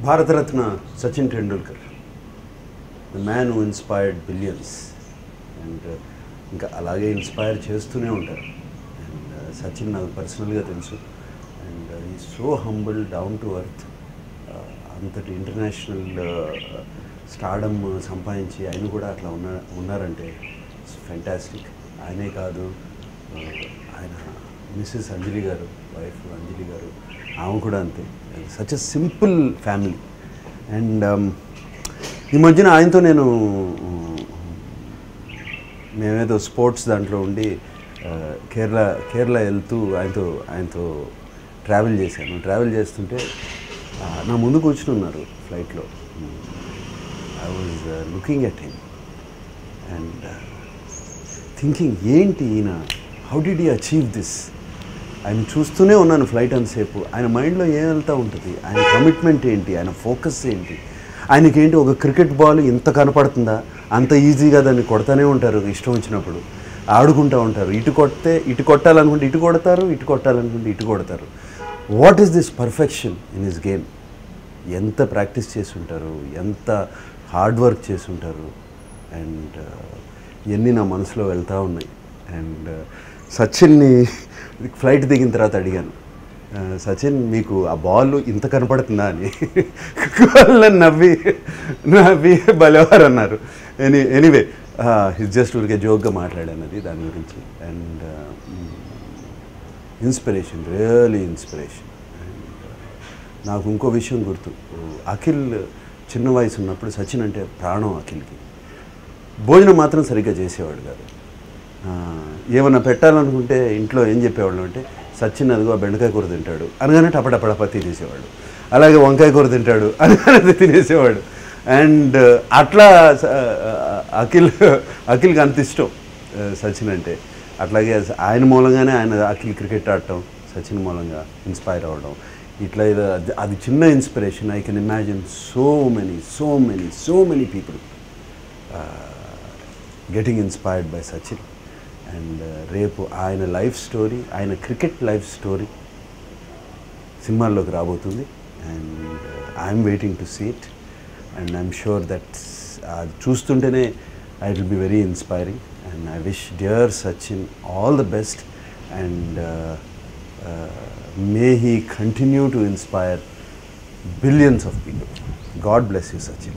Bharat Ratna Sachin Tendulkar, the man who inspired billions. And ఇంకా అలాగే inspire చేస్తూనే ఉంటారు. అండ్ సచిన్ నాకు పర్సనల్గా తెలుసు. అండ్ ఈ so humble, down to earth. అంతటి ఇంటర్నేషనల్ స్టార్డమ్ సంపాదించి ఆయన కూడా అట్లా ఉన్నారంటే ఇట్స్ ఫ్యాంటాస్టిక్. ఆయనే కాదు, ఆయన మిస్సెస్ అంజలి గారు, వైఫ్ అంజలి గారు, ఆమె కూడా అంతే. Such a simple family. And ఈ మధ్యన ఆయనతో మేమేదో స్పోర్ట్స్ దాంట్లో ఉండి కేరళ వెళ్తూ ఆయనతో ట్రావెల్ చేశాను. ట్రావెల్ చేస్తుంటే నా ముందు కూర్చుని ఉన్నారు ఫ్లైట్లో. I was looking at him and thinking, ఏంటి ఈయన, how did he achieve this? ఆయన చూస్తూనే ఉన్నాను ఫ్లైట్ అంతసేపు. ఆయన మైండ్లో ఏం వెళ్తూ ఉంటుంది, ఆయన కమిట్మెంట్ ఏంటి, ఆయన ఫోకస్ ఏంటి, ఆయనకేంటి ఒక క్రికెట్ బాల్ ఇంత కనపడుతుందా, అంత ఈజీగా దాన్ని కొడతానే ఉంటారు ఇష్టం వచ్చినప్పుడు, ఆడుకుంటూ ఉంటారు. ఇటు కొట్టాలనుకుంటే ఇటు కొడతారు, ఇటు కొట్టాలనుకుంటే ఇటు కొడతారు. What is this perfection in his game? ఎంత ప్రాక్టీస్ చేసి ఉంటారు, ఎంత హార్డ్ వర్క్ చేసి ఉంటారు. అండ్ ఇవన్నీ నా మనసులో వెళ్తూ ఉన్నాయి. అండ్ సచిన్ని ఫ్లైట్ దిగిన తర్వాత అడిగాను, సచిన్ మీకు ఆ బాల్ ఇంత కనపడుతుందా అని. వాళ్ళని నవ్వి భలేవారు అన్నారు. ఎనీవే జస్ట్ ఊరికే జోక్గా మాట్లాడాను అది దాని గురించి. And inspiration, really inspiration. And నాకు ఇంకో విషయం గుర్తు, అఖిల్ చిన్న వయసు ఉన్నప్పుడు సచిన్ అంటే ప్రాణం అఖిల్కి. భోజనం మాత్రం సరిగ్గా చేసేవాడు కాదు. ఏమన్నా పెట్టాలనుకుంటే ఇంట్లో ఏం చెప్పేవాళ్ళు అంటే, సచిన్ అదిగో బెండకాయ కూర తింటాడు అనగానే టపటపడప తినేసేవాడు. అలాగే వంకాయ కూర తింటాడు అనగానే తినేసేవాడు. అండ్ అట్లా అఖిల్కి అంత ఇష్టం సచిన్ అంటే. అట్లాగే ఆయన మూలంగానే అఖిల్ క్రికెట్ ఆడటం, సచిన్ మూలంగా ఇన్స్పైర్ అవ్వడం, ఇట్లా అది చిన్న inspiration. I can imagine so many people getting inspired by Sachin. And రేపు ఆయన లైఫ్ స్టోరీ, ఆయన క్రికెట్ లైఫ్ స్టోరీ సినిమాల్లోకి రాబోతుంది. And I'm waiting to see it. And I'm sure that అది చూస్తుంటేనే it will be very inspiring. And I wish dear Sachin all the best. And may he continue to inspire billions of people. God bless you, Sachin.